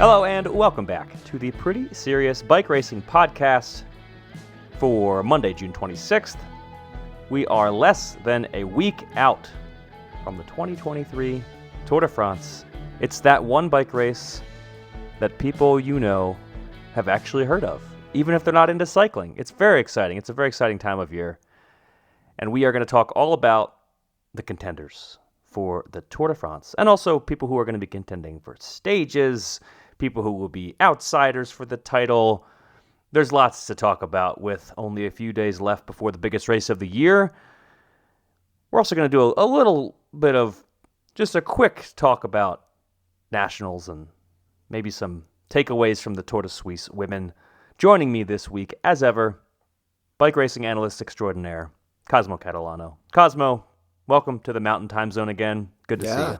Hello and welcome back to the Pretty Serious Bike Racing Podcast for Monday, June 26th. We are less than a week out from the 2023 Tour de France. It's that one bike race that people you know have actually heard of, even if they're not into cycling. It's very exciting. It's a very exciting time of year. And we are going to talk all about the contenders for the Tour de France, and also people who are going to be contending for stages, people who will be outsiders for the title. There's lots to talk about with only a few days left before the biggest race of the year. We're also going to do a little bit of just a quick talk about nationals and maybe some takeaways from the Tour de Suisse women. Joining me this week, as ever, bike racing analyst extraordinaire, Cosmo Catalano. Cosmo, welcome to the Mountain Time Zone again. Good to see you.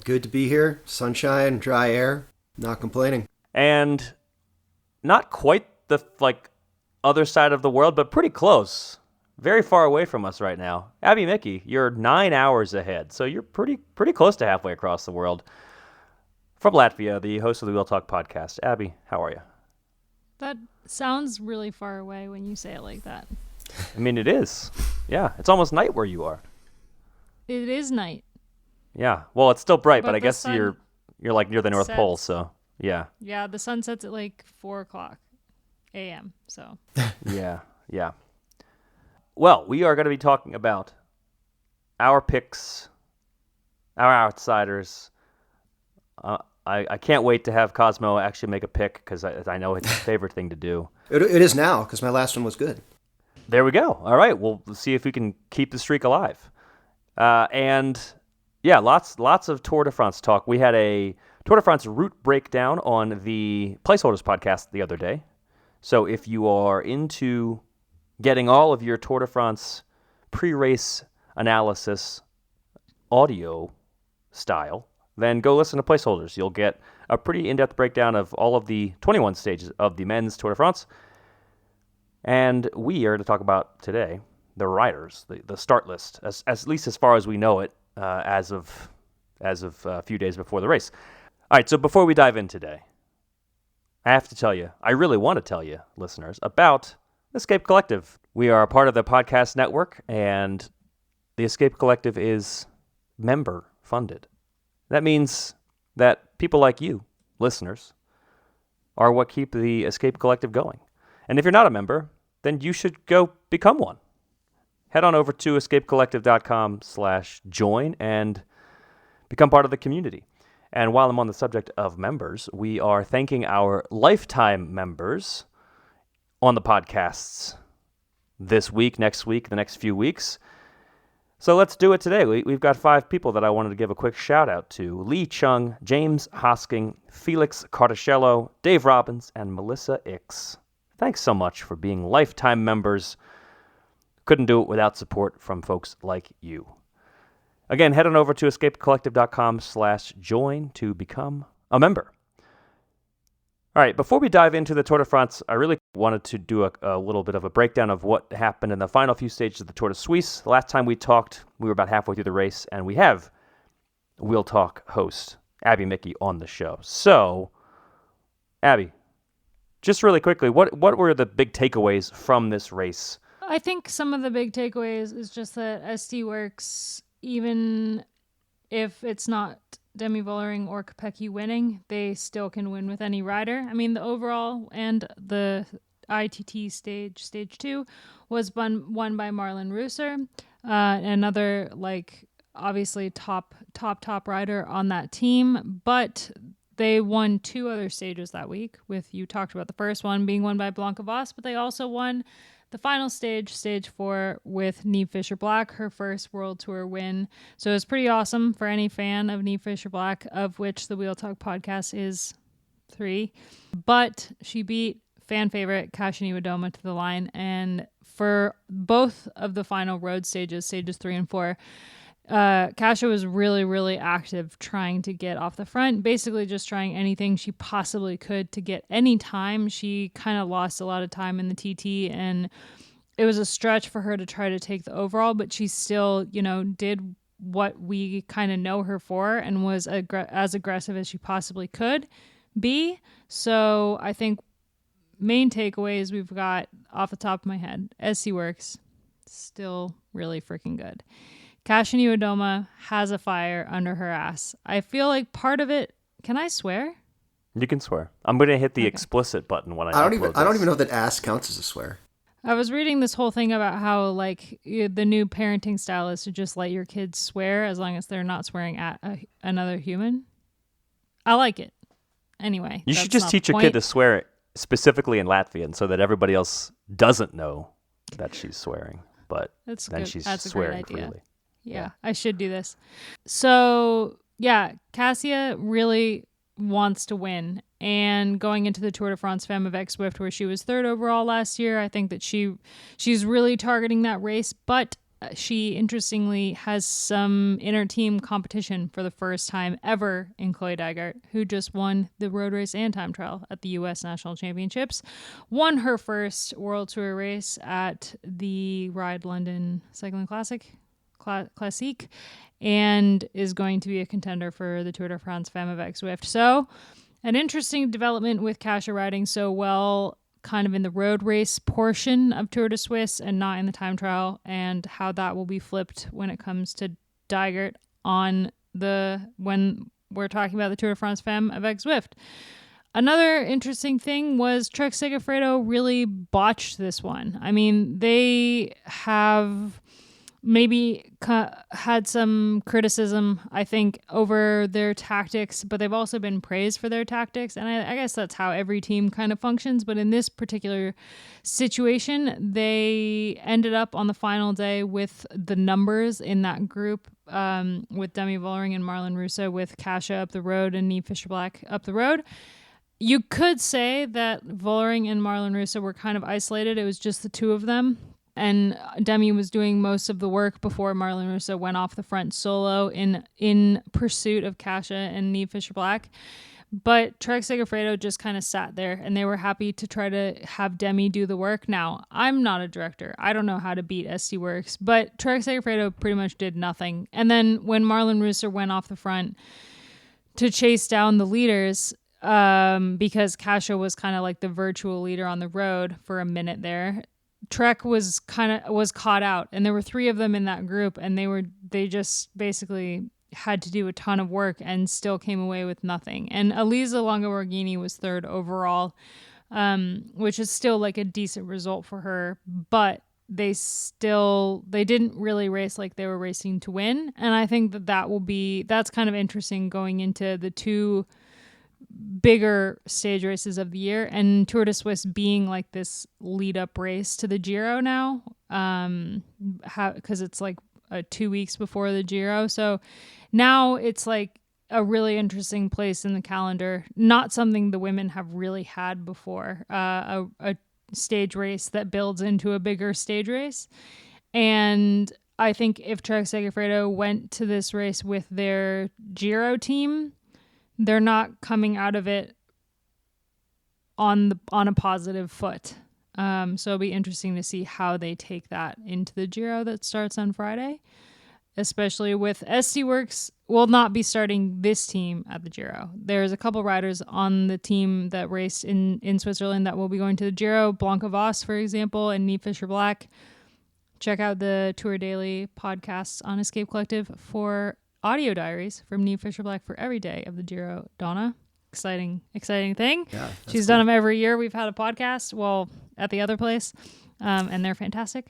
Good to be here. Sunshine, dry air. Not complaining. And not quite the other side of the world, but pretty close. Very far away from us right now. Abby Mickey, you're 9 hours ahead, so you're pretty close to halfway across the world. From Latvia, the host of the Wheel Talk podcast. Abby, how are you? That sounds really far away when you say it like that. I mean, it is. Yeah, it's almost night where you are. It is night. Yeah, well, it's still bright, but I guess sun you're like near the North Pole, so yeah. Yeah, the sun sets at like 4 o'clock a.m., so. Yeah. Well, we are going to be talking about our picks, our outsiders. I can't wait to have Cosmo actually make a pick because I know it's his favorite thing to do. It is now because my last one was good. There we go. All right, we'll see if we can keep the streak alive. And yeah, lots of Tour de France talk. We had a Tour de France route breakdown on the Placeholders podcast the other day. So if you are into getting all of your Tour de France pre-race analysis audio style, then go listen to Placeholders. You'll get a pretty in-depth breakdown of all of the 21 stages of the men's Tour de France. And we are to talk about today the riders, the start list, at least as far as we know it, as of a few days before the race. All right, so before we dive in today, I have to tell you, I really want to tell you, listeners, about Escape Collective. We are a part of the podcast network, and the Escape Collective is member funded. That means that people like you, listeners, are what keep the Escape Collective going. And if you're not a member, then you should go become one. Head on over to escapecollective.com/join and become part of the community. And while I'm on the subject of members, we are thanking our lifetime members on the podcasts this week, next week, the next few weeks. So let's do it today. We've got 5 people that I wanted to give a quick shout out to: Lee Chung, James Hosking, Felix Carticello, Dave Robbins, and Melissa Ix. Thanks so much for being lifetime members. Couldn't do it without support from folks like you. Again, head on over to escapecollective.com/join to become a member. All right, before we dive into the Tour de France, I really wanted to do a little bit of a breakdown of what happened in the final few stages of the Tour de Suisse. The last time we talked, we were about halfway through the race, and we have Wheel Talk host Abby Mickey on the show. So, Abby, just really quickly, what were the big takeaways from this race? I think some of the big takeaways is just that ST Works, even if it's not Demi Vollering or Kopecky winning, they still can win with any rider. I mean, the overall and the ITT stage 2, was won by Marlon Reusser, another obviously top rider on that team, but they won 2 other stages that week. You talked about the first one being won by Blanca Voss, but they also won the final stage 4, with Niamh Fisher-Black, her first World Tour win. So it was pretty awesome for any fan of Niamh Fisher-Black, of which the Wheel Talk podcast is 3. But she beat fan favorite Kasia Niewiadoma to the line. And for both of the final road stages 3 and 4, Kasia was really, really active trying to get off the front, basically just trying anything she possibly could to get any time. She kind of lost a lot of time in the TT, and it was a stretch for her to try to take the overall, but she still, did what we kind of know her for and was as aggressive as she possibly could. be. So I think main takeaways we've got off the top of my head. SC Works, still really freaking good. Kasia Niewiadoma has a fire under her ass. I feel like part of it... Can I swear? You can swear. I'm going to hit the explicit button when I don't even know that ass counts as a swear. I was reading this whole thing about how like the new parenting style is to just let your kids swear as long as they're not swearing at another human. I like it. Anyway, you should just teach your kid to swear specifically in Latvian so that everybody else doesn't know that she's swearing, but she's swearing freely. Yeah, I should do this. So yeah, Kasia really wants to win. And going into the Tour de France Femme avec Zwift, where she was third overall last year, I think that she's really targeting that race. But she, interestingly, has some inter-team competition for the first time ever in Chloe Dygert, who just won the road race and time trial at the U.S. National Championships, won her first World Tour race at the Ride London Cycling Classique, and is going to be a contender for the Tour de France Femme avec Zwift. So an interesting development with Kasia riding so well kind of in the road race portion of Tour de Suisse and not in the time trial, and how that will be flipped when it comes to Dygert when we're talking about the Tour de France Femme avec Zwift. Another interesting thing was Trek Segafredo really botched this one. I mean, they have maybe had some criticism, I think, over their tactics, but they've also been praised for their tactics. And I guess that's how every team kind of functions. But in this particular situation, they ended up on the final day with the numbers in that group, with Demi Vollering and Marlon Russo, with Kasia up the road and Niamh Fisher-Black up the road. You could say that Vollering and Marlon Russo were kind of isolated. It was just the two of them. And Demi was doing most of the work before Marlon Russo went off the front solo in pursuit of Kasia and Niamh Fisher-Black. But Trek Segafredo just kind of sat there, and they were happy to try to have Demi do the work. Now, I'm not a director. I don't know how to beat SC Works, but Trek Segafredo pretty much did nothing. And then when Marlon Russo went off the front to chase down the leaders, because Kasia was kind of like the virtual leader on the road for a minute there, Trek was caught out, and there were three of them in that group, and they just basically had to do a ton of work and still came away with nothing. And Elisa Longo Borghini was third overall, which is still like a decent result for her, but they didn't really race like they were racing to win. And I think that's kind of interesting going into the two bigger stage races of the year, and Tour de Suisse being like this lead up race to the Giro now, because it's like 2 weeks before the Giro. So now it's like a really interesting place in the calendar, not something the women have really had before, a stage race that builds into a bigger stage race. And I think if Trek Segafredo went to this race with their Giro team, they're not coming out of it on a positive foot. So it'll be interesting to see how they take that into the Giro that starts on Friday, especially with SC Works will not be starting this team at the Giro. There's a couple riders on the team that raced in Switzerland that will be going to the Giro. Blanca Voss, for example, and Niamh Fisher-Black. Check out the Tour Daily podcasts on Escape Collective for audio diaries from Niamh Fisher-Black for every day of the Giro. Donna, exciting thing. Yeah, she's done them every year. We've had a podcast, well, at the other place, and they're fantastic.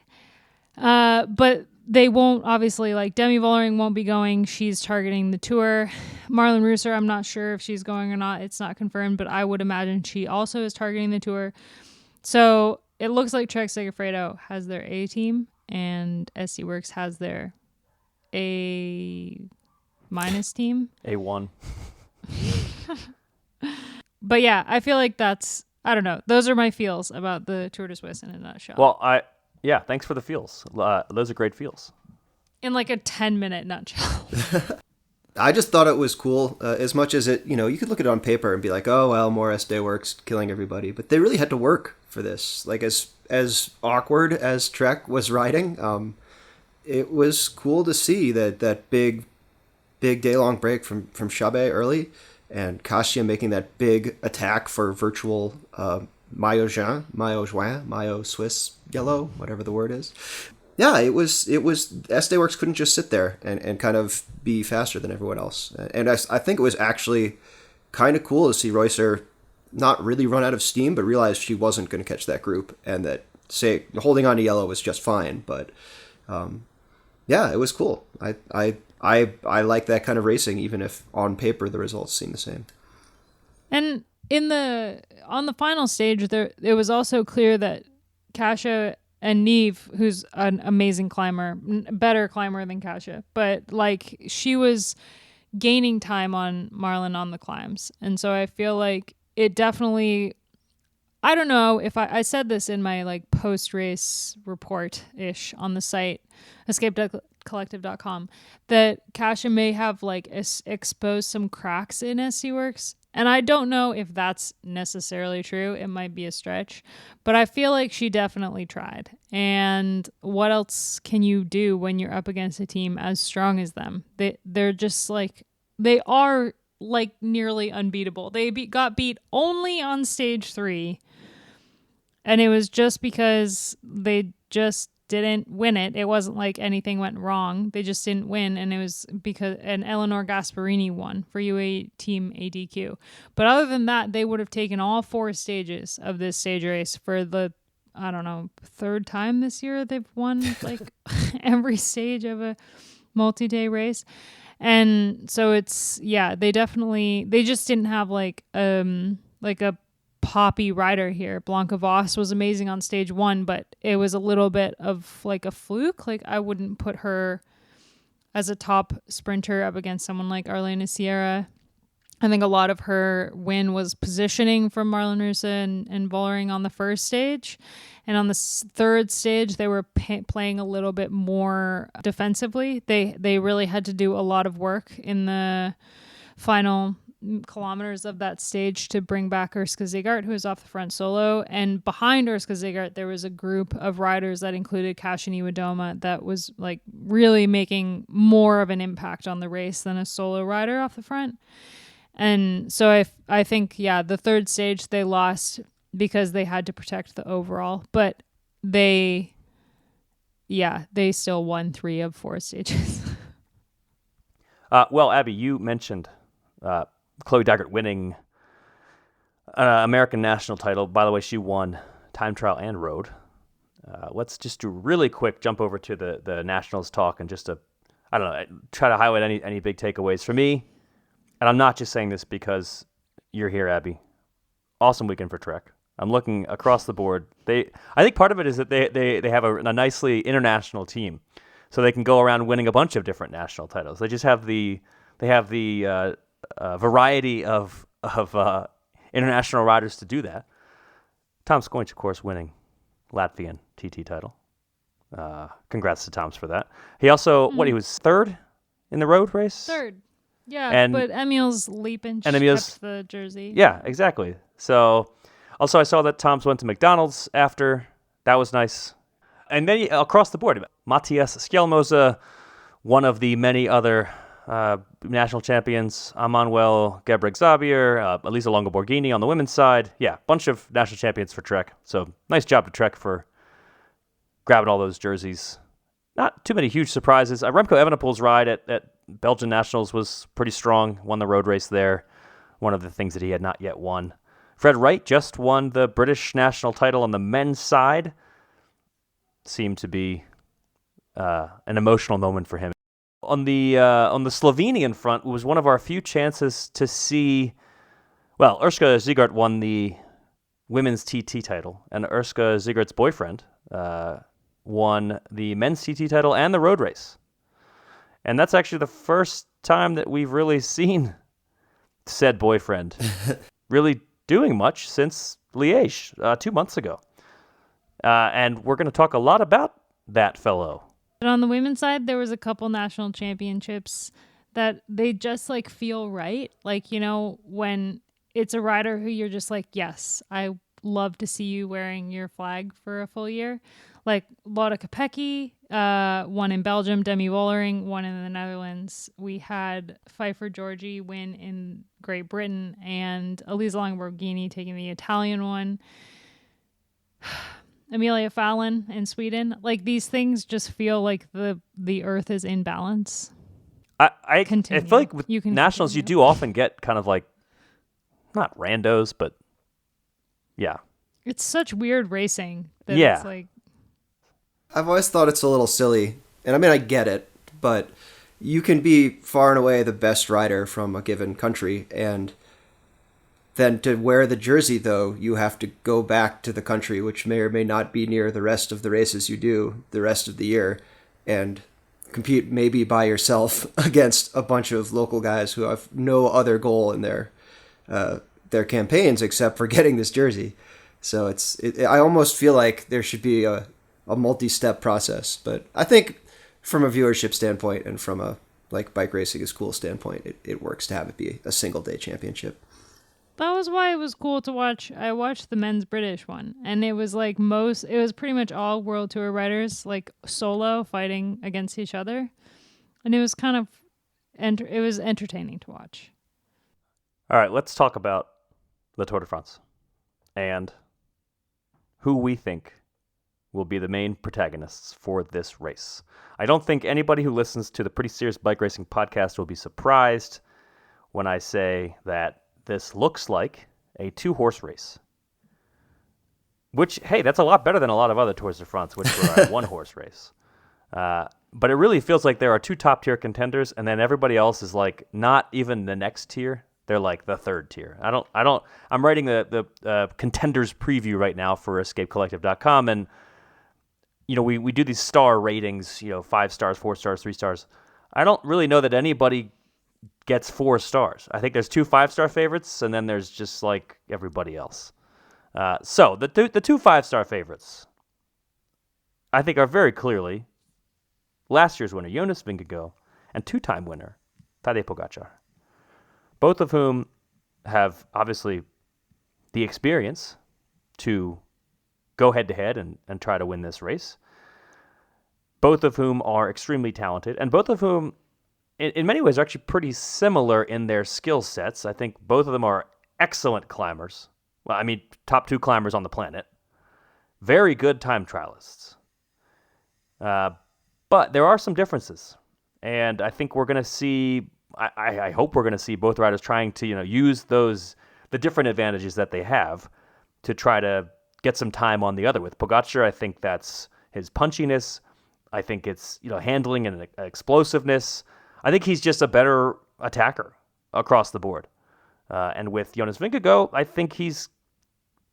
But they won't, obviously, like Demi Vollering won't be going. She's targeting the Tour. Marlon Russo, I'm not sure if she's going or not. It's not confirmed, but I would imagine she also is targeting the Tour. So it looks like Trek Segafredo has their A team, and SC Works has their A- team. A1. But yeah, I feel like I don't know. Those are my feels about the Tour de Suisse in a nutshell. Well, thanks for the feels. Those are great feels. In like a 10-minute nutshell. I just thought it was cool, as much as it, you could look at it on paper and be like, oh, well, more SD Works killing everybody. But they really had to work for this. Like, as awkward as Trek was riding, it was cool to see that big day-long break from Chabbé early, and Kasia making that big attack for virtual Maillot Juin, Maillot Swiss yellow, whatever the word is. Yeah, it was SD Works couldn't just sit there and kind of be faster than everyone else. And I think it was actually kind of cool to see Reusser not really run out of steam, but realize she wasn't going to catch that group, and that holding on to yellow was just fine. But yeah, it was cool. I like that kind of racing, even if on paper the results seem the same. And on the final stage, it was also clear that Kasia and Neve, who's an amazing climber, better climber than Kasia, but like she was gaining time on Marlon on the climbs. And so I feel like it definitely, I don't know if I said this in my like post-race report-ish on the site, escapecollective.com, that Kasia may have like exposed some cracks in SD Works. And I don't know if that's necessarily true. It might be a stretch, but I feel like she definitely tried. And what else can you do when you're up against a team as strong as them? They're just like, they are like nearly unbeatable. They got beat only on stage 3. And it was just because they just didn't win it. It wasn't like anything went wrong. They just didn't win. And it was because Eleanor Gasparini won for UAE Team ADQ. But other than that, they would have taken all 4 stages of this stage race for the, I don't know, 3rd time this year they've won like every stage of a multi-day race. And so it's, yeah, they just didn't have like a poppy rider here. Blanca Voss was amazing on stage 1, but it was a little bit of like a fluke. Like I wouldn't put her as a top sprinter up against someone like Arlena Sierra. I think a lot of her win was positioning from Marlon Russe and Vollering on the first stage. And on the 3rd stage, they were playing a little bit more defensively. They really had to do a lot of work in the final kilometers of that stage to bring back Urska Zigart, who was off the front solo. And behind Urska Zigart, there was a group of riders that included Kasia Niewiadoma that was like really making more of an impact on the race than a solo rider off the front. And so I think, yeah, the 3rd stage they lost because they had to protect the overall, but they still won 3 of 4 stages. Well, Abby, you mentioned Chloe Daggert winning an American national title. By the way, she won time trial and road. Let's just do really quick jump over to the nationals talk and just try to highlight any big takeaways for me. And I'm not just saying this because you're here, Abby. Awesome weekend for Trek. I'm looking across the board. I think part of it is that they have a nicely international team, so they can go around winning a bunch of different national titles. They just have the variety of international riders to do that. Tom Skoinch, of course, winning Latvian TT title. Congrats to Toms for that. He also he was 3rd in the road race. 3rd. Yeah, but Emil's leaping. And Emil's kept the jersey. Yeah, exactly. So, also I saw that Toms went to McDonald's after. That was nice. And then across the board, Matthias Skjelmoza, one of the many other national champions, Emmanuel Gebrek-Xavier, Elisa Longo-Borghini on the women's side. Yeah, bunch of national champions for Trek. So, nice job to Trek for grabbing all those jerseys. Not too many huge surprises. Remco Evenepoel's ride at Belgian Nationals was pretty strong. Won the road race there. One of the things that he had not yet won. Fred Wright just won the British national title on the men's side. Seemed to be an emotional moment for him. On the Slovenian front, it was one of our few chances to see. Well, Urska Zigart won the women's TT title, and Urska Zigart's boyfriend won the men's TT title and the road race. And that's actually the first time that we've really seen said boyfriend really doing much since Liège 2 months ago. And we're going to talk a lot about that fellow. But on the women's side, there was a couple national championships that they just like feel right. Like, you know, when it's a rider who you're just like, yes, I love to see you wearing your flag for a full year. Like Lotte Kopecky, won in Belgium, Demi Vollering won in the Netherlands. We had Pfeiffer Georgi win in Great Britain, and Elisa Lamborghini taking the Italian one. Amelia Fallon in Sweden. Like, these things just feel like the earth is in balance. I feel like with nationals, you do often get kind of like, not randos, but yeah. It's such weird racing that Yeah. it's like... I've always thought it's a little silly, and I mean, I get it, but you can be far and away the best rider from a given country, and then to wear the jersey, though, you have to go back to the country, which may or may not be near the rest of the races you do the rest of the year, and compete maybe by yourself against a bunch of local guys who have no other goal in their campaigns except for getting this jersey. So I almost feel like there should be a multi-step process, but I think from a viewership standpoint and from a like bike racing is cool standpoint, it works to have it be a single day championship. That was why it was cool to watch. I watched the men's British one, and it was like it was pretty much all World Tour riders like solo fighting against each other, and it was kind of it was entertaining to watch. All right, let's talk about the Tour de France and who we think will be the main protagonists for this race. I don't think anybody who listens to the Pretty Serious Bike Racing podcast will be surprised when I say that this looks like a 2-horse race. Which, hey, that's a lot better than a lot of other Tours de France, which were a 1-horse race. But it really feels like there are 2 top-tier contenders, and then everybody else is like not even the next tier. They're like the 3rd tier. I'm writing the contenders preview right now for escapecollective.com, and we do these star ratings, 5 stars, 4 stars, 3 stars. I don't really know that anybody gets 4 stars. I think there's 2 5-star favorites, and then there's just like everybody else. So the 2 5-star favorites, I think, are very clearly last year's winner, Jonas Vingegaard, and 2-time winner, Tadej Pogačar. Both of whom have obviously the experience to go head-to-head and try to win this race. Both of whom are extremely talented, and both of whom, in many ways, are actually pretty similar in their skill sets. I think both of them are excellent climbers. Well, I mean, top 2 climbers on the planet. Very good time trialists. But there are some differences, and I think we're going to see... I hope we're going to see both riders trying to use the different advantages that they have to try to get some time on the other. With Pogačar, I think that's his punchiness. I think it's handling and explosiveness. I think he's just a better attacker across the board. And with Jonas Vingegaard, I think he's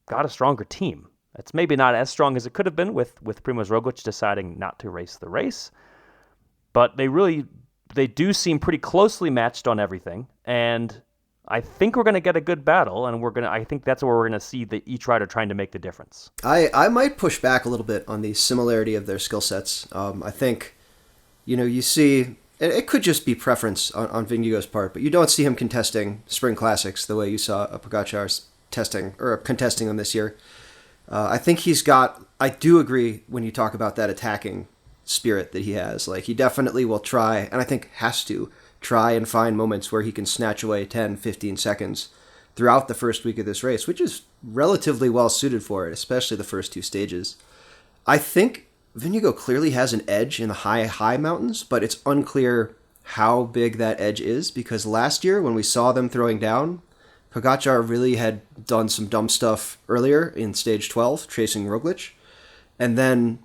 got a stronger team. It's maybe not as strong as it could have been with Primož Roglič deciding not to race the race, but they do seem pretty closely matched on everything, and I think we're going to get a good battle, and I think that's where we're going to see each rider trying to make the difference. I might push back a little bit on the similarity of their skill sets. I think, you see, it could just be preference on Vingegaard's part, but you don't see him contesting Spring Classics the way you saw Pogačar contesting them this year. I think I do agree when you talk about that attacking spirit that he has. Like, he definitely will try, and I think has to try and find moments where he can snatch away 10, 15 seconds throughout the first week of this race, which is relatively well suited for it, especially the first 2 stages. I think Vingegaard clearly has an edge in the high mountains, but it's unclear how big that edge is, because last year when we saw them throwing down, Pogačar really had done some dumb stuff earlier in stage 12, chasing Roglič, and then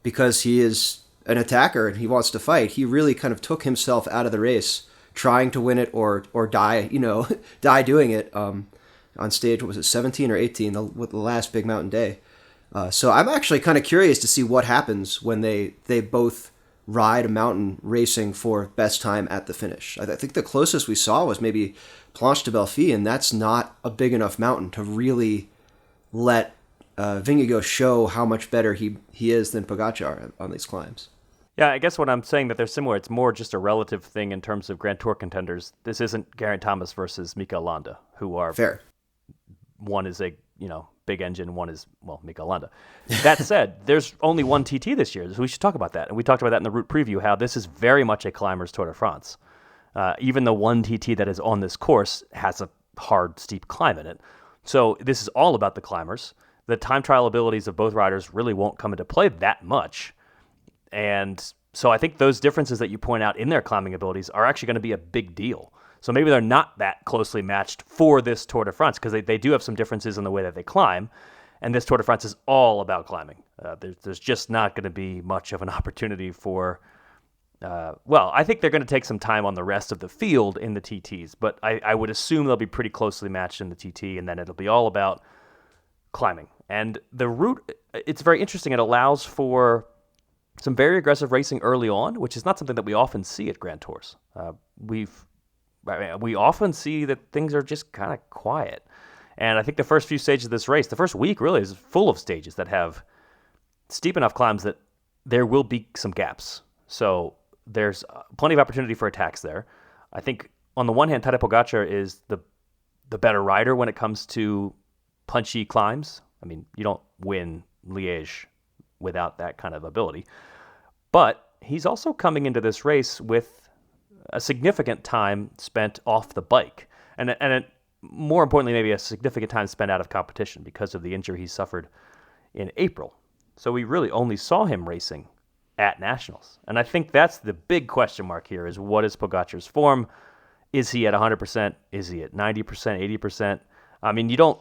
because he is an attacker and he wants to fight, he really kind of took himself out of the race, trying to win it or die, die doing it on stage, what was it, 17 or 18, with the last big mountain day. So I'm actually kind of curious to see what happens when they both ride a mountain racing for best time at the finish. I think the closest we saw was maybe Planche de Belfi, and that's not a big enough mountain to really let Vingegaard show how much better he is than Pogačar on these climbs. Yeah, I guess when I'm saying that they're similar, it's more just a relative thing in terms of Grand Tour contenders. This isn't Geraint Thomas versus Mikel Landa, who are... Fair. One is a, big engine, one is, well, Mikel Landa. That said, there's only one TT this year, so we should talk about that. And we talked about that in the route preview, how this is very much a climber's Tour de France. Even the one TT that is on this course has a hard, steep climb in it. So this is all about the climbers. The time trial abilities of both riders really won't come into play that much. And so I think those differences that you point out in their climbing abilities are actually going to be a big deal. So maybe they're not that closely matched for this Tour de France, because they do have some differences in the way that they climb. And this Tour de France is all about climbing. There's just not going to be much of an opportunity for... I think they're going to take some time on the rest of the field in the TTs, but I would assume they'll be pretty closely matched in the TT, and then it'll be all about climbing. And the route, it's very interesting. It allows for some very aggressive racing early on, which is not something that we often see at Grand Tours. We often see that things are just kind of quiet. And I think the first few stages of this race, the first week really is full of stages that have steep enough climbs that there will be some gaps. So there's plenty of opportunity for attacks there. I think on the one hand, Tadej Pogačar is the better rider when it comes to punchy climbs. I mean, you don't win Liège without that kind of ability. But he's also coming into this race with a significant time spent off the bike. And more importantly, maybe a significant time spent out of competition because of the injury he suffered in April. So we really only saw him racing at Nationals. And I think that's the big question mark here is, what is Pogačar's form? Is he at 100%? Is he at 90%, 80%? I mean, you don't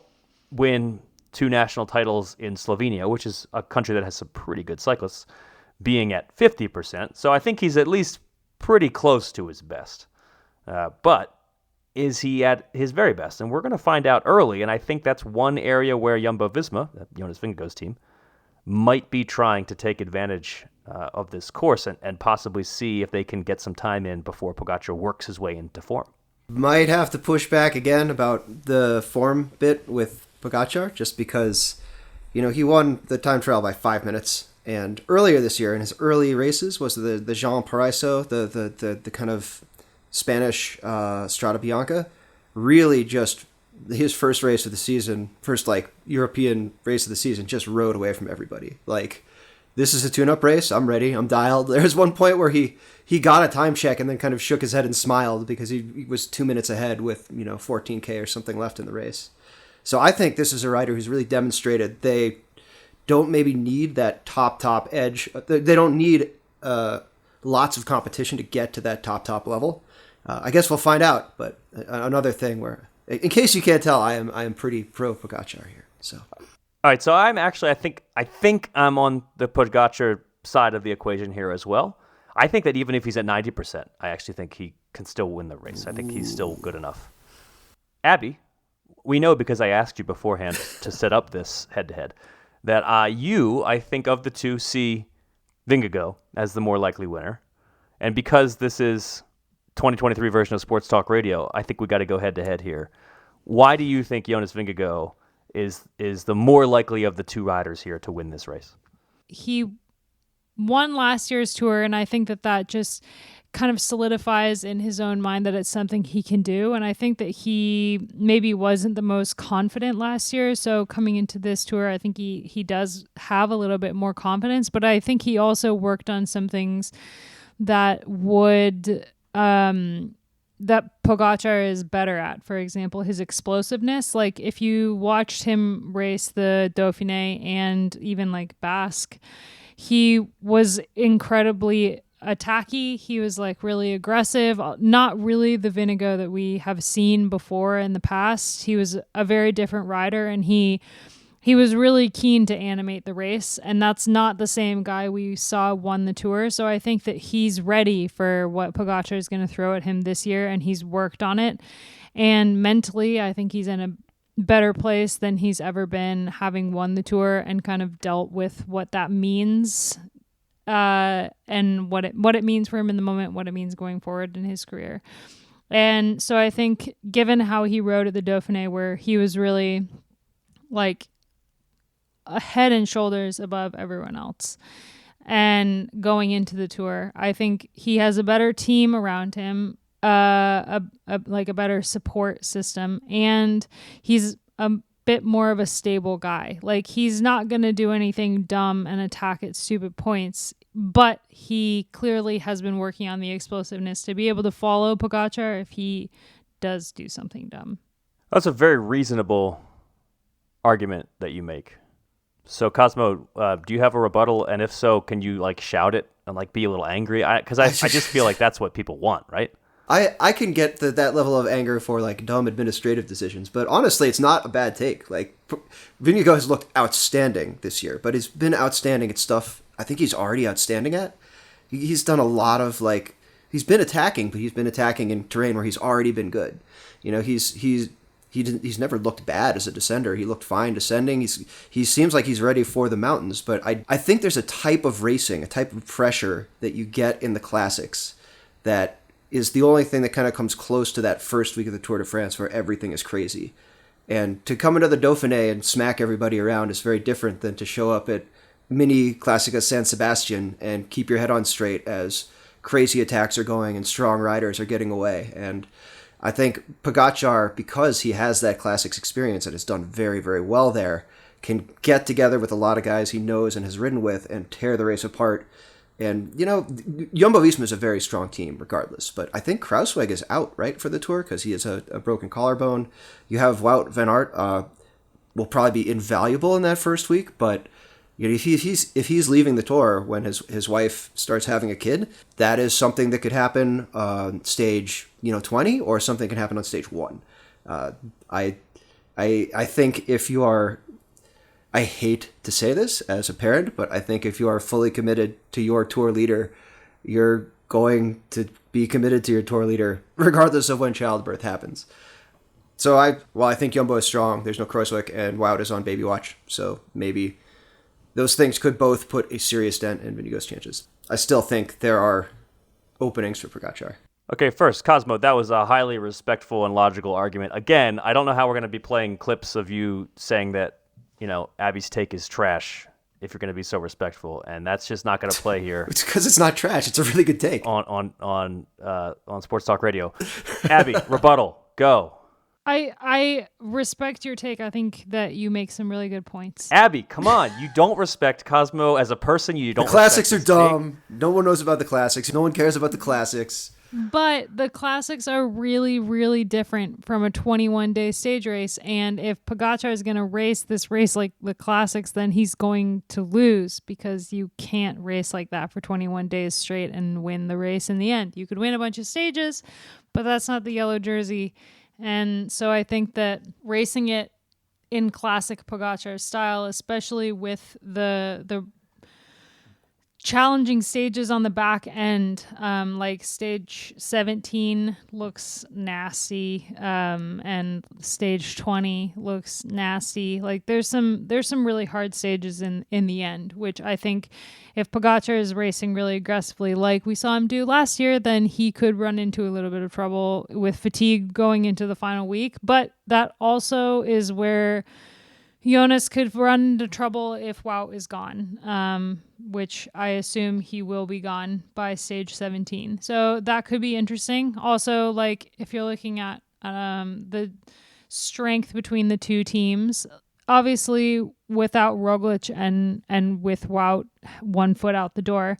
win 2 national titles in Slovenia, which is a country that has some pretty good cyclists, being at 50%. So I think he's at least pretty close to his best. But is he at his very best? And we're going to find out early, and I think that's one area where Jumbo-Visma, Jonas Vingegaard's team, might be trying to take advantage of this course and possibly see if they can get some time in before Pogačar works his way into form. Might have to push back again about the form bit with Pogačar, just because, he won the time trial by 5 minutes. And earlier this year, in his early races, was the Jean Paraiso, the kind of Spanish Strada Bianca, really just his first race of the season, first European race of the season, just rode away from everybody. This is a tune-up race. I'm ready. I'm dialed. There's one point where he got a time check and then kind of shook his head and smiled because he was 2 minutes ahead with 14K or something left in the race. So I think this is a rider who's really demonstrated they don't maybe need that top edge. They don't need lots of competition to get to that top level. I guess we'll find out. But another thing where, in case you can't tell, I am pretty pro Pogačar here. So. All right, so I'm actually, I think I'm on the Pogačar side of the equation here as well. I think that even if he's at 90%, I actually think he can still win the race. I think he's still good enough. Abby, we know because I asked you beforehand to set up this head-to-head, that I think of the two, see Vingegaard as the more likely winner. And because this is 2023 version of Sports Talk Radio, I think we got to go head-to-head here. Why do you think Jonas Vingegaard is the more likely of the two riders here to win this race? He won last year's Tour, and I think that just kind of solidifies in his own mind that it's something he can do. And I think that he maybe wasn't the most confident last year. So coming into this Tour, I think he does have a little bit more confidence, but I think he also worked on some things that would... that Pogačar is better at. For example, his explosiveness. If you watched him race the Dauphiné and even Basque, he was incredibly attacky. He was really aggressive, not really the Vingegaard that we have seen before in the past. He was a very different rider, and he was really keen to animate the race, and that's not the same guy we saw won the Tour. So I think that he's ready for what Pogačar is going to throw at him this year, and he's worked on it. And mentally, I think he's in a better place than he's ever been, having won the Tour and kind of dealt with what that means, and what it means for him in the moment, what it means going forward in his career. And so I think, given how he rode at the Dauphiné, where he was really a head and shoulders above everyone else, and going into the Tour, I think he has a better team around him, a better support system, and he's a bit more of a stable guy. Like, he's not going to do anything dumb and attack at stupid points, but he clearly has been working on the explosiveness to be able to follow Pogačar if he does do something dumb. That's a very reasonable argument that you make. So, Cosmo, do you have a rebuttal? And if so, can you like shout it and like be a little angry? Because I just feel like that's what people want, right? I can get that level of anger for like dumb administrative decisions, but honestly, it's not a bad take. Like, Vingegaard has looked outstanding this year, but he's been outstanding at stuff I think he's already outstanding at. He's done a lot of like, he's been attacking, but he's been attacking in terrain where he's already been good. You know, he's never looked bad as a descender. He looked fine descending. He seems like he's ready for the mountains, but I think there's a type of racing, a type of pressure that you get in the classics that is the only thing that kind of comes close to that first week of the Tour de France where everything is crazy. And to come into the Dauphiné and smack everybody around is very different than to show up at Mini Classica San Sebastian and keep your head on straight as crazy attacks are going and strong riders are getting away. And I think Pogačar, because he has that classics experience and has done very, very well there, can get together with a lot of guys he knows and has ridden with and tear the race apart. And, you know, Jumbo-Visma is a very strong team regardless. But I think Kruijswijk is out, right, for the Tour because he has a broken collarbone. You have Wout van Aert will probably be invaluable in that first week. But you know, if he's leaving the Tour when his wife starts having a kid, that is something that could happen on stage 20, or something can happen on stage 1. I think if you are, I hate to say this as a parent, but I think if you are fully committed to your tour leader, you're going to be committed to your tour leader regardless of when childbirth happens. So I think Jumbo is strong. There's no Kruijswijk, and Wout is on baby watch. So maybe those things could both put a serious dent in Vingegaard's chances. I still think there are openings for Pogačar. Okay, first, Cosmo, that was a highly respectful and logical argument. Again, I don't know how we're going to be playing clips of you saying that, Abby's take is trash if you're going to be so respectful, and that's just not going to play here. It's because it's not trash. It's a really good take. On Sports Talk Radio. Abby, rebuttal, go. I respect your take. I think that you make some really good points. Abby, come on. You don't respect Cosmo as a person. You don't. The classics are respect his dumb. take. No one knows about the classics. No one cares about the classics. But the classics are really, really different from a 21-day stage race. And if Pogačar is going to race this race like the classics, then he's going to lose because you can't race like that for 21 days straight and win the race in the end. You could win a bunch of stages, but that's not the yellow jersey. And so I think that racing it in classic Pogačar style, especially with the challenging stages on the back end, like stage 17 looks nasty, and stage 20 looks nasty. Like there's some really hard stages in the end, which I think if Pogačar is racing really aggressively like we saw him do last year, then he could run into a little bit of trouble with fatigue going into the final week. But that also is where Jonas could run into trouble if Wout is gone, which I assume he will be gone by stage 17. So that could be interesting. Also, like if you're looking at the strength between the two teams, obviously without Roglic and with Wout 1 foot out the door,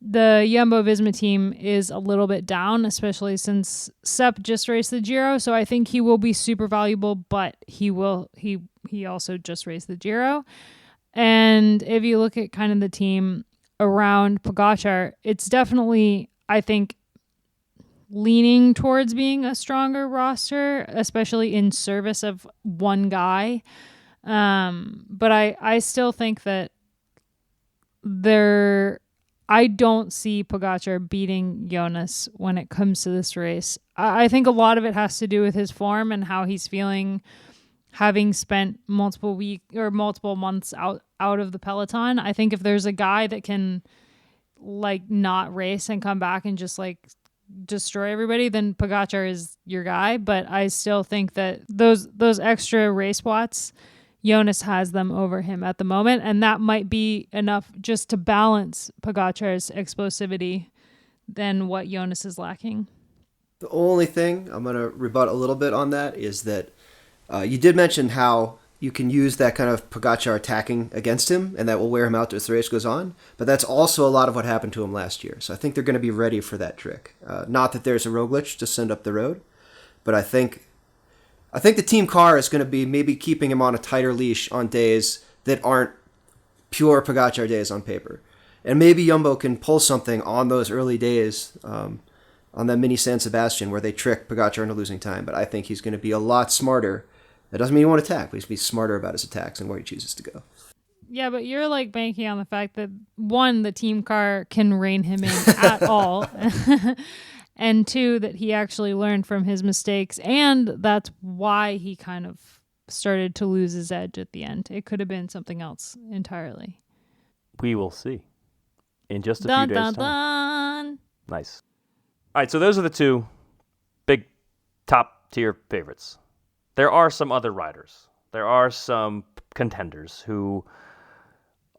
the Jumbo-Visma team is a little bit down, especially since Sepp just raced the Giro. So I think he will be super valuable, but he also just raced the Giro. And if you look at kind of the team around Pogačar, it's definitely, I think, leaning towards being a stronger roster, especially in service of one guy. But I still think that I don't see Pogačar beating Jonas when it comes to this race. I think a lot of it has to do with his form and how he's feeling, having spent multiple months out of the peloton. I think if there's a guy that can like not race and come back and just like destroy everybody, then Pogačar is your guy. But I still think that those extra race watts, Jonas has them over him at the moment, and that might be enough just to balance Pogačar's explosivity than what Jonas is lacking. The only thing I'm going to rebut a little bit on that is that you did mention how you can use that kind of Pogačar attacking against him, and that will wear him out as the race goes on. But that's also a lot of what happened to him last year. So I think they're going to be ready for that trick. Not that there's a Roglic to send up the road, but I think the team car is going to be maybe keeping him on a tighter leash on days that aren't pure Pogačar days on paper. And maybe Jumbo can pull something on those early days, on that mini San Sebastian, where they trick Pogačar into losing time. But I think he's going to be a lot smarter. That doesn't mean he won't attack, but he's going to be smarter about his attacks and where he chooses to go. Yeah, but you're like banking on the fact that, one, the team car can rein him in at all. And two, that he actually learned from his mistakes. And that's why he kind of started to lose his edge at the end. It could have been something else entirely. We will see in just a few days' time. Nice. All right, so those are the two big top-tier favorites. There are some other riders. There are some contenders who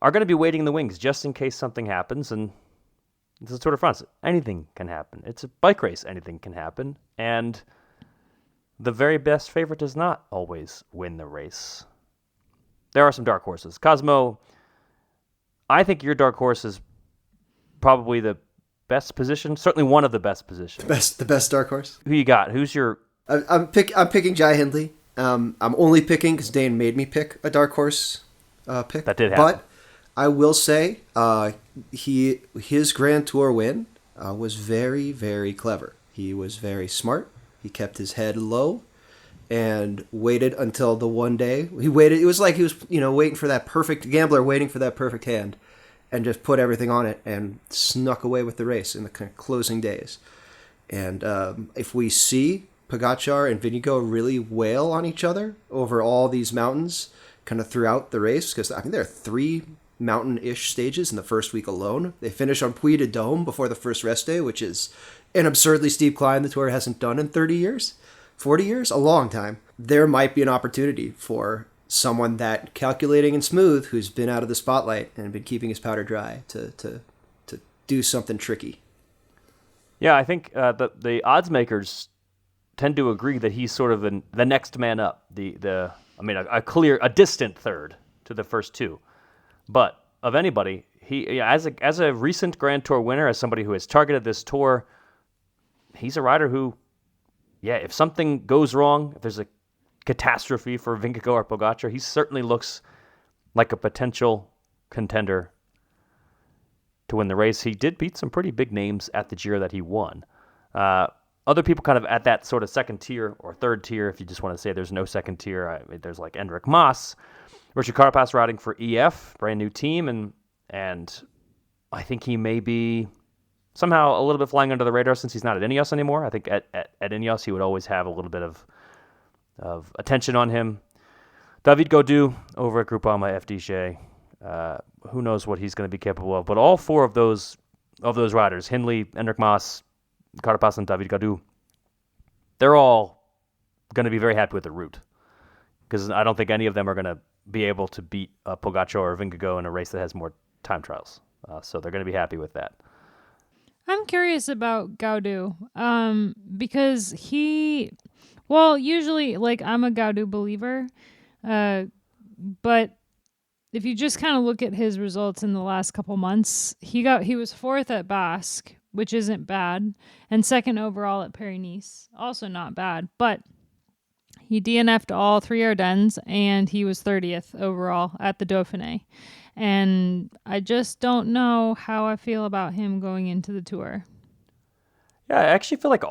are going to be waiting in the wings just in case something happens. And it's a Tour de France. Anything can happen. It's a bike race. Anything can happen. And the very best favorite does not always win the race. There are some dark horses. Cosmo, I think your dark horse is probably the best position. Certainly one of the best positions. The best dark horse. Who you got? Who's your... I'm picking Jai Hindley. I'm only picking because Dane made me pick a dark horse pick. That did happen. But I will say his Grand Tour win was very, very clever. He was very smart. He kept his head low and waited until the one day. He waited. It was like he was, waiting for that perfect gambler, waiting for that perfect hand, and just put everything on it and snuck away with the race in the kind of closing days. And if we see Pogačar and Vingegaard really wail on each other over all these mountains kind of throughout the race, because I think there are 3 mountain-ish stages in the first week alone. They finish on Puy de Dôme before the first rest day, which is an absurdly steep climb the Tour hasn't done in 30 years, 40 years, a long time. There might be an opportunity for someone that calculating and smooth, who's been out of the spotlight and been keeping his powder dry, to do something tricky. Yeah, I think the odds makers tend to agree that he's sort of the next man up. A distant third to the first two. But of anybody, he as a recent Grand Tour winner, as somebody who has targeted this tour, he's a rider who, if something goes wrong, if there's a catastrophe for Vingegaard or Pogačar, he certainly looks like a potential contender to win the race. He did beat some pretty big names at the Giro that he won. Other people kind of at that sort of second tier or third tier, if you just want to say there's no second tier, there's like Enric Mas, Richard Carapaz riding for EF, brand new team, and I think he may be somehow a little bit flying under the radar since he's not at Ineos anymore. I think at Ineos he would always have a little bit of attention on him. David Gaudu over at Groupama FDJ, who knows what he's going to be capable of. But all 4 of those riders, Hindley, Enric Mas, Carapaz, and David Gaudu, they're all going to be very happy with the route, because I don't think any of them are going to be able to beat Pogačar or Vingegaard in a race that has more time trials. So they're going to be happy with that. I'm curious about Gaudu, because usually, I'm a Gaudu believer, but if you just kind of look at his results in the last couple months, he was 4th at Basque, which isn't bad, and 2nd overall at Paris-Nice, also not bad, but he DNF'd all 3 Ardennes, and he was 30th overall at the Dauphiné. And I just don't know how I feel about him going into the Tour. Yeah, I actually feel like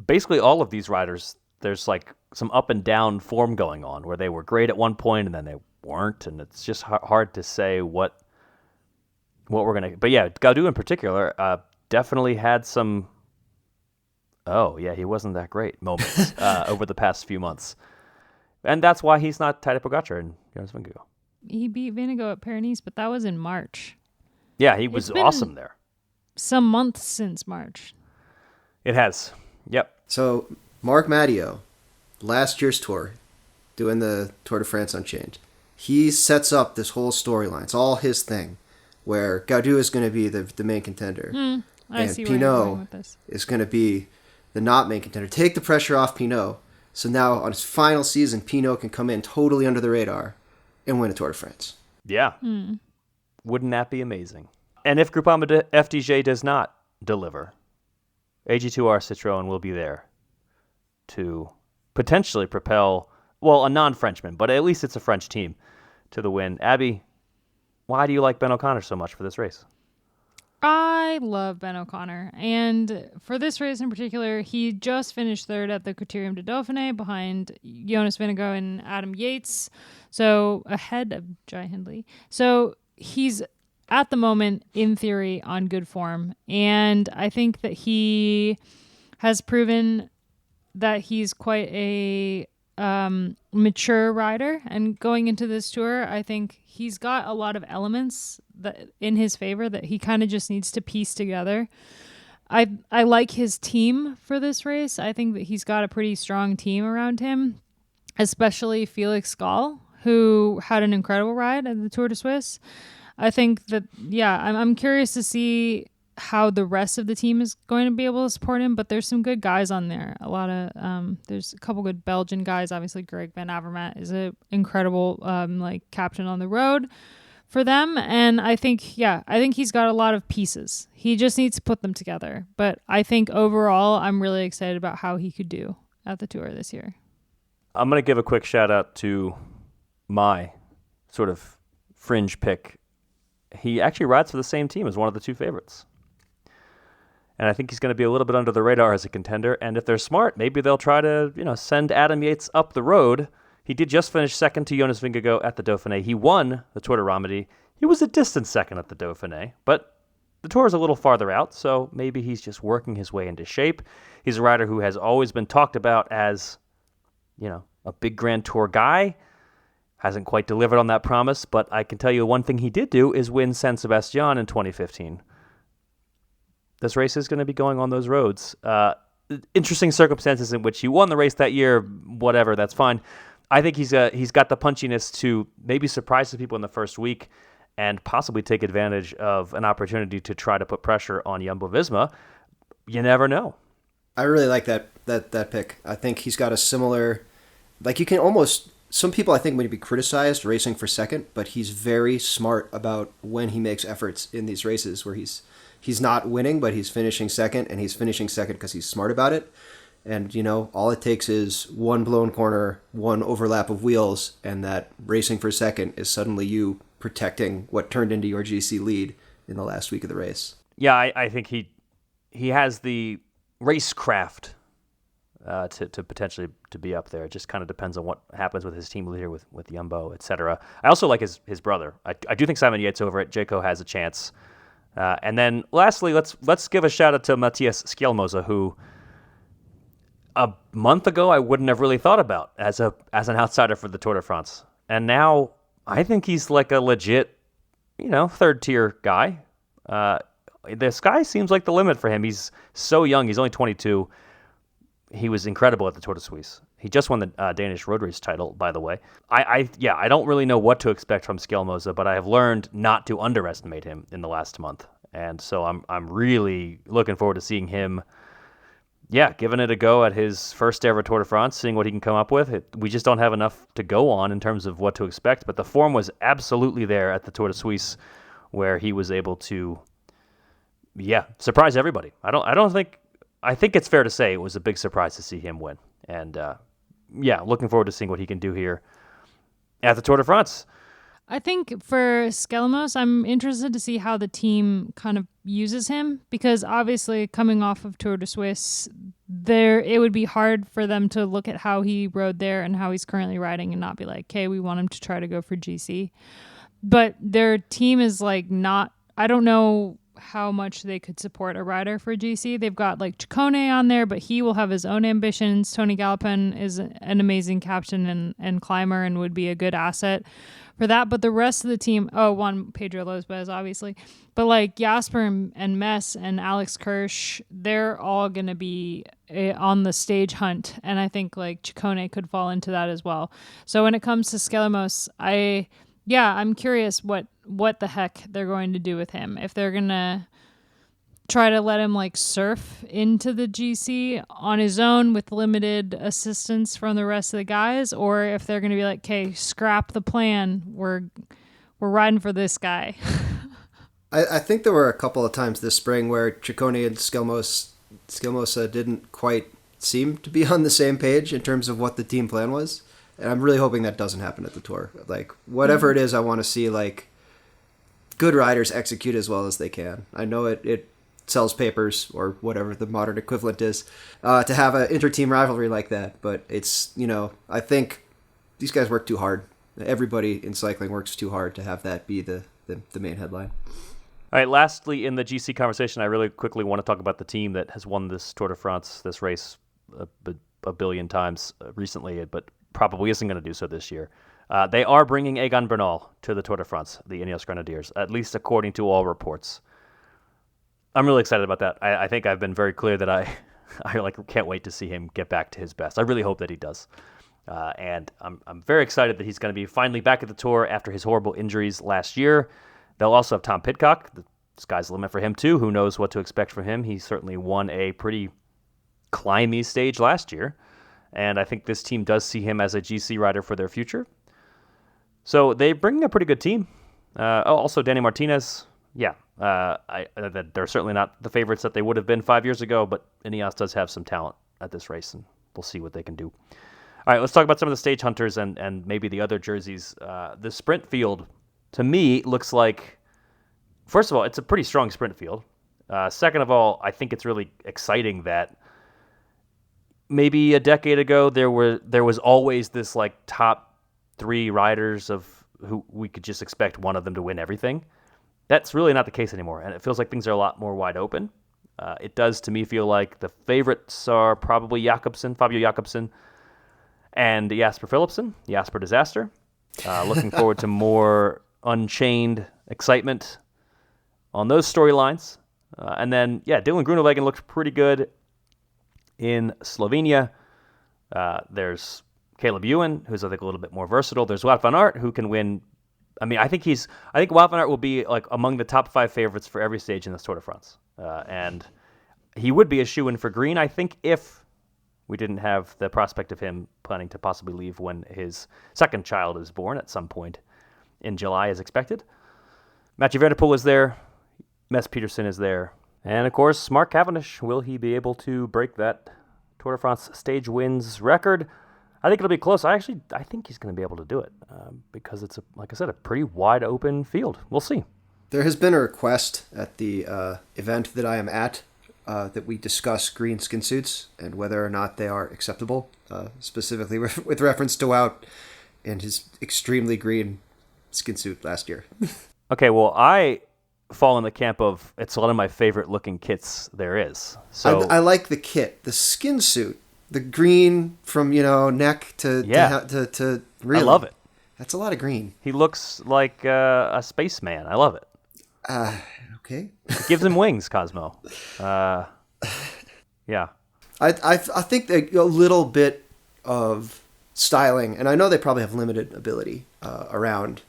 basically all of these riders, there's like some up and down form going on, where they were great at one point and then they weren't, and it's just hard to say what we're going to... But yeah, Gaudu in particular definitely had some... Oh, yeah, he wasn't that great moments over the past few months. And that's why he's not tied to Pogačar and Jonas Vingegaard. He beat Vingegaard at Paris-Nice, but that was in March. Yeah, he was awesome there. Some months since March. It has. Yep. So, Mark Matteo, last year's tour, doing the Tour de France Unchained, he sets up this whole storyline. It's all his thing, where Gaudu is going to be the main contender. I and see where you're going with Pinot this. is going to be the not main contender. Take the pressure off Pinot So now on his final season, Pinot can come in totally under the radar and win a Tour de France. Yeah. Wouldn't that be amazing? And if Groupama FDJ does not deliver, AG2R Citroën will be there to potentially propel, well, a non-Frenchman, but at least it's a French team, to the win. Abby, why do you like Ben O'Connor so much for this race? I love Ben O'Connor, and for this race in particular, he just finished third at the Criterium de Dauphiné behind Jonas Vingegaard and Adam Yates, so ahead of Jai Hindley. So he's at the moment, in theory, on good form, and I think that he has proven that he's quite a mature rider, and going into this tour, I think he's got a lot of elements that in his favor that he kind of just needs to piece together. I like his team for this race. I think that he's got a pretty strong team around him, especially Felix Gall, who had an incredible ride at the Tour de Suisse. I think that, I'm curious to see how the rest of the team is going to be able to support him, but there's some good guys on there. There's a couple good Belgian guys. Obviously, Greg Van Avermaet is an incredible captain on the road for them, and I think he's got a lot of pieces. He just needs to put them together. But I think overall, I'm really excited about how he could do at the Tour this year. I'm going to give a quick shout out to my sort of fringe pick. He actually rides for the same team as one of the two favorites. And I think he's going to be a little bit under the radar as a contender. And if they're smart, maybe they'll try to, send Adam Yates up the road. He did just finish second to Jonas Vingegaard at the Dauphiné. He won the Tour de Romandie. He was a distant second at the Dauphiné, but the Tour is a little farther out, so maybe he's just working his way into shape. He's a rider who has always been talked about as, a big Grand Tour guy. Hasn't quite delivered on that promise, but I can tell you one thing he did do is win San Sebastian in 2015. This race is going to be going on those roads. Interesting circumstances in which he won the race that year, whatever, that's fine. I think he's got the punchiness to maybe surprise the people in the first week and possibly take advantage of an opportunity to try to put pressure on Jumbo-Visma. You never know. I really like that pick. I think he's got a similar, some people I think would be criticized racing for second, but he's very smart about when he makes efforts in these races where he's not winning, but he's finishing second, and he's finishing second because he's smart about it. And, all it takes is one blown corner, one overlap of wheels, and that racing for second is suddenly you protecting what turned into your GC lead in the last week of the race. Yeah, I think he has the racecraft to potentially to be up there. It just kind of depends on what happens with his team leader, with Jumbo, etc. I also like his brother. I do think Simon Yates over at Jayco has a chance. And then lastly, let's give a shout out to Matthias Skjelmose, who a month ago I wouldn't have really thought about as an outsider for the Tour de France. And now I think he's like a legit, third tier guy. The sky seems like the limit for him. He's so young. He's only 22. He was incredible at the Tour de Suisse. He just won the Danish road race title, by the way. I don't really know what to expect from Skjelmose, but I have learned not to underestimate him in the last month. And so I'm really looking forward to seeing him, giving it a go at his first ever Tour de France, seeing what he can come up with. We just don't have enough to go on in terms of what to expect, but the form was absolutely there at the Tour de Suisse, where he was able to, surprise everybody. I think it's fair to say it was a big surprise to see him win. And, looking forward to seeing what he can do here at the Tour de France. I think for Skjelmose, I'm interested to see how the team kind of uses him, because obviously coming off of Tour de Suisse, it would be hard for them to look at how he rode there and how he's currently riding and not be like, okay, we want him to try to go for GC. But their team is not, I don't know how much they could support a rider for GC. They've got Ciccone on there, but he will have his own ambitions. Tony Galopin is an amazing captain and climber and would be a good asset for that. But the rest of the team, one Pedro Lopez, obviously, but Jasper and Mess and Alex Kirsch, they're all going to be on the stage hunt. And I think Ciccone could fall into that as well. So when it comes to Skjelmose, I'm curious what the heck they're going to do with him. If they're going to try to let him like surf into the GC on his own with limited assistance from the rest of the guys, or if they're going to be like, okay, scrap the plan, we're riding for this guy. I think there were a couple of times this spring where Ciccone and Skilmosa didn't quite seem to be on the same page in terms of what the team plan was. And I'm really hoping that doesn't happen at the Tour. Like, whatever it is, I want to see, like, good riders execute as well as they can. I know it sells papers, or whatever the modern equivalent is, to have an inter-team rivalry like that. But it's, I think these guys work too hard. Everybody in cycling works too hard to have that be the main headline. All right, lastly, in the GC conversation, I really quickly want to talk about the team that has won this Tour de France, this race, a billion times recently, but probably isn't going to do so this year. They are bringing Egan Bernal to the Tour de France, the Ineos Grenadiers, at least according to all reports. I'm really excited about that. I think I've been very clear that I can't wait to see him get back to his best. I really hope that he does. And I'm very excited that he's going to be finally back at the Tour after his horrible injuries last year. They'll also have Tom Pidcock. The sky's the limit for him, too. Who knows what to expect from him? He certainly won a pretty climby stage last year. And I think this team does see him as a GC rider for their future. So they bring a pretty good team. Also, Danny Martinez. Yeah, they're certainly not the favorites that they would have been 5 years ago, but Ineos does have some talent at this race, and we'll see what they can do. All right, let's talk about some of the stage hunters and maybe the other jerseys. The sprint field, to me, looks like, first of all, it's a pretty strong sprint field. Second of all, I think it's really exciting that maybe a decade ago there was always this like top three riders of who we could just expect one of them to win everything. That's really not the case anymore, and it feels like things are a lot more wide open. It does, to me, feel like the favorites are probably Fabio Jakobsen, and Jasper Philipsen, Jasper Disaster. Looking forward to more Unchained excitement on those storylines. And then, Dylan Groenewegen looks pretty good in Slovenia. There's Caleb Ewan, who's, I think, a little bit more versatile. There's Wout van Aert, who can win. I mean, I think Wout van Aert will be like among the top 5 favorites for every stage in this Tour de France. And he would be a shoo-in for green, I think, if we didn't have the prospect of him planning to possibly leave when his second child is born at some point in July, as expected. Mathieu van der Poel is there. Mess Peterson is there. And, of course, Mark Cavendish. Will he be able to break that Tour de France stage wins record? I think it'll be close. I think he's going to be able to do it because it's, like I said, a pretty wide open field. We'll see. There has been a request at the event that I am at that we discuss green skin suits and whether or not they are acceptable, specifically with reference to Wout and his extremely green skin suit last year. Okay, well, I fall in the camp of it's one of my favorite looking kits there is. So I like the kit, the skin suit, the green from neck to really. I love it. That's a lot of green. He looks like a spaceman. I love it. Okay. It gives him wings, Cosmo. Yeah. I think that a little bit of styling, and I know they probably have limited ability around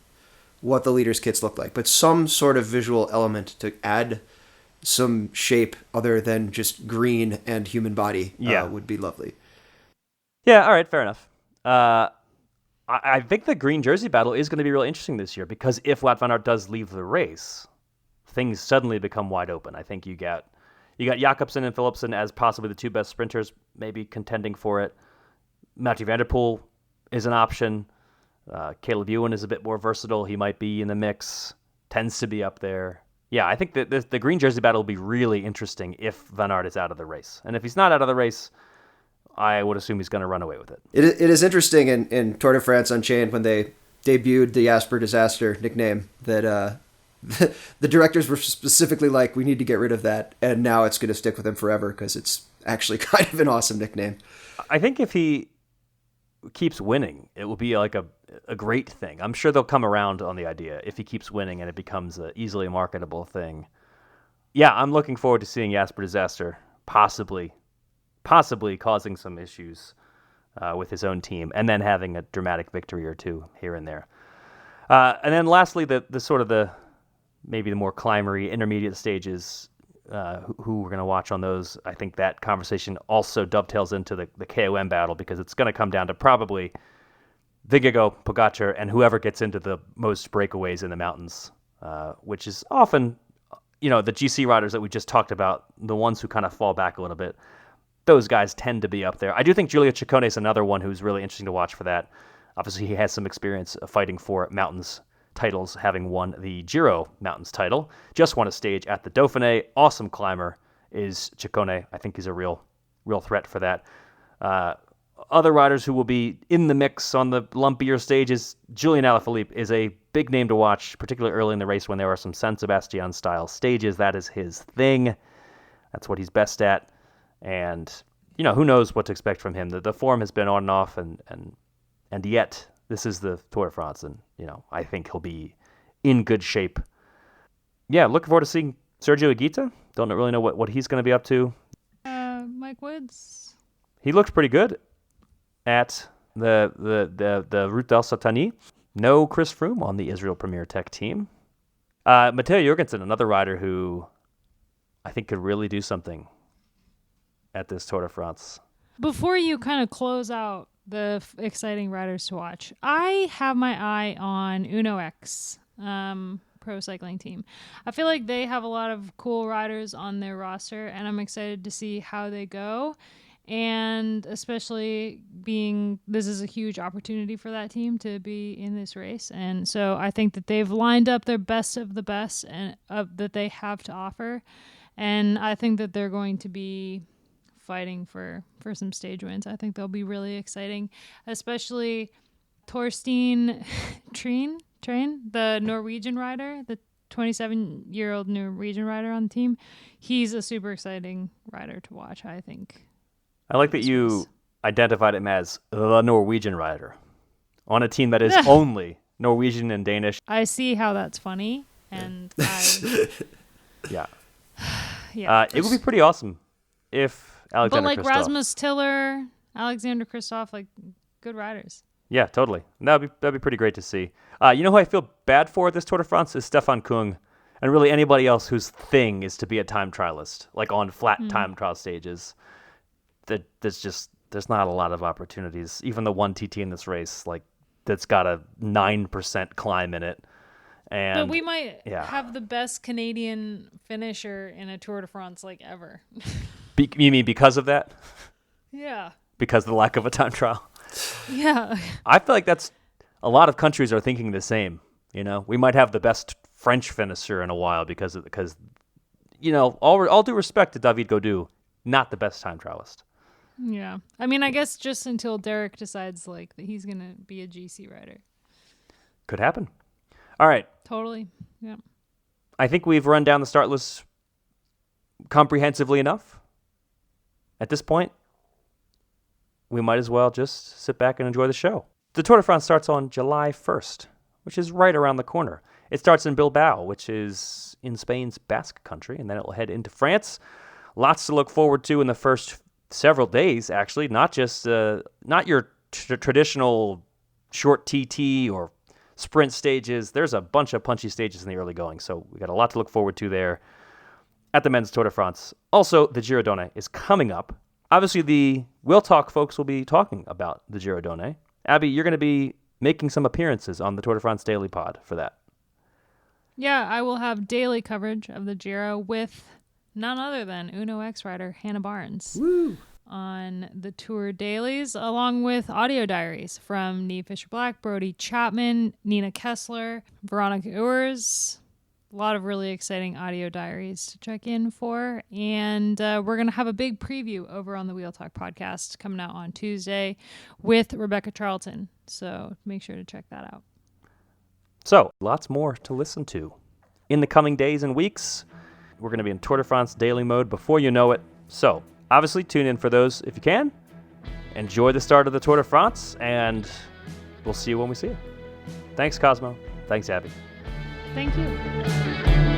what the leaders' kits look like, but some sort of visual element to add some shape other than just green and human body would be lovely. Yeah, all right, fair enough. I think the green jersey battle is going to be really interesting this year because if Wout van Aert does leave the race, things suddenly become wide open. I think you got Jakobsen and Philipsen as possibly the two best sprinters, maybe contending for it. Mathieu van der Poel is an option. Caleb Ewan is a bit more versatile. He might be in the mix, tends to be up there. Yeah, I think that the green jersey battle will be really interesting if Van Aert is out of the race. And if he's not out of the race, I would assume he's going to run away with it. It is interesting in Tour de France Unchained when they debuted the Jasper Disaster nickname that the directors were specifically like, we need to get rid of that, and now it's going to stick with him forever because it's actually kind of an awesome nickname. I think if he keeps winning, it will be like a great thing. I'm sure they'll come around on the idea if he keeps winning and it becomes an easily marketable thing. Yeah, I'm looking forward to seeing Jasper Disaster possibly causing some issues with his own team and then having a dramatic victory or two here and there. And then lastly, the sort of maybe the more climbery intermediate stages, who we're going to watch on those, I think that conversation also dovetails into the KOM battle, because it's going to come down to probably Vingegaard, Pogačar, and whoever gets into the most breakaways in the mountains, which is often, the GC riders that we just talked about, the ones who kind of fall back a little bit. Those guys tend to be up there. I do think Giulio Ciccone is another one who's really interesting to watch for that. Obviously, he has some experience of fighting for mountains titles, having won the Giro Mountains title. Just won a stage at the Dauphiné. Awesome climber is Ciccone. I think he's a real threat for that. Other riders who will be in the mix on the lumpier stages, Julian Alaphilippe is a big name to watch, particularly early in the race when there are some San Sebastian-style stages. That is his thing. That's what he's best at. And, who knows what to expect from him. The form has been on and off, and yet this is the Tour de France, and, I think he'll be in good shape. Yeah, looking forward to seeing Sergio Higuita. Don't really know what he's going to be up to. Mike Woods. He looked pretty good at the Route del Satani. No Chris Froome on the Israel Premier Tech team. Matteo Jorgensen, another rider who I think could really do something at this Tour de France. Before you kind of close out the exciting riders to watch, I have my eye on Uno X pro cycling team. I feel like they have a lot of cool riders on their roster, and I'm excited to see how they go. And especially this is a huge opportunity for that team to be in this race. And so I think that they've lined up their best of the best and that they have to offer. And I think that they're going to be fighting for some stage wins. I think they'll be really exciting, especially Torstein Train, the Norwegian rider, the 27-year-old Norwegian rider on the team. He's a super exciting rider to watch, I think. I like that you identified him as the Norwegian rider on a team that is only Norwegian and Danish. I see how that's funny, and yeah. Yeah. It would be pretty awesome if Alexander But Kristoff. Rasmus Tiller, Alexander Kristoff, good riders. Yeah, totally. That'd be pretty great to see. Who I feel bad for this Tour de France is Stefan Kung, and really anybody else whose thing is to be a time trialist, on flat time trial stages. There's not a lot of opportunities. Even the one TT in this race, that's got a 9% climb in it. And but we might have the best Canadian finisher in a Tour de France ever. You mean because of that? Yeah. Because of the lack of a time trial? Yeah. I feel like that's a lot of countries are thinking the same. We might have the best French finisher in a while because all due respect to David Gaudu, not the best time trialist. Yeah. I mean, I guess just until Derek decides that he's going to be a GC rider. Could happen. All right. Totally. Yeah. I think we've run down the start list comprehensively enough. At this point, we might as well just sit back and enjoy the show. The Tour de France starts on July 1st, which is right around the corner. It starts in Bilbao, which is in Spain's Basque country, and then it will head into France. Lots to look forward to in the first several days, actually. Not just not your traditional short TT or sprint stages. There's a bunch of punchy stages in the early going, so we got a lot to look forward to there at the men's Tour de France. Also, the Giro Donne is coming up. Obviously, the Will Talk folks will be talking about the Giro Donne. Abby, you're going to be making some appearances on the Tour de France Daily Pod for that. Yeah, I will have daily coverage of the Giro with none other than Uno X rider Hannah Barnes. Woo! On the Tour Dailies, along with audio diaries from Neve Fisher-Black, Brody Chapman, Nina Kessler, Veronica Urs. A lot of really exciting audio diaries to check in for. And we're going to have a big preview over on the Wheel Talk podcast coming out on Tuesday with Rebecca Charlton. So make sure to check that out. So, lots more to listen to in the coming days and weeks. We're going to be in Tour de France daily mode before you know it. So, obviously, tune in for those if you can. Enjoy the start of the Tour de France, and we'll see you when we see you. Thanks, Cosmo. Thanks, Abby. Thank you.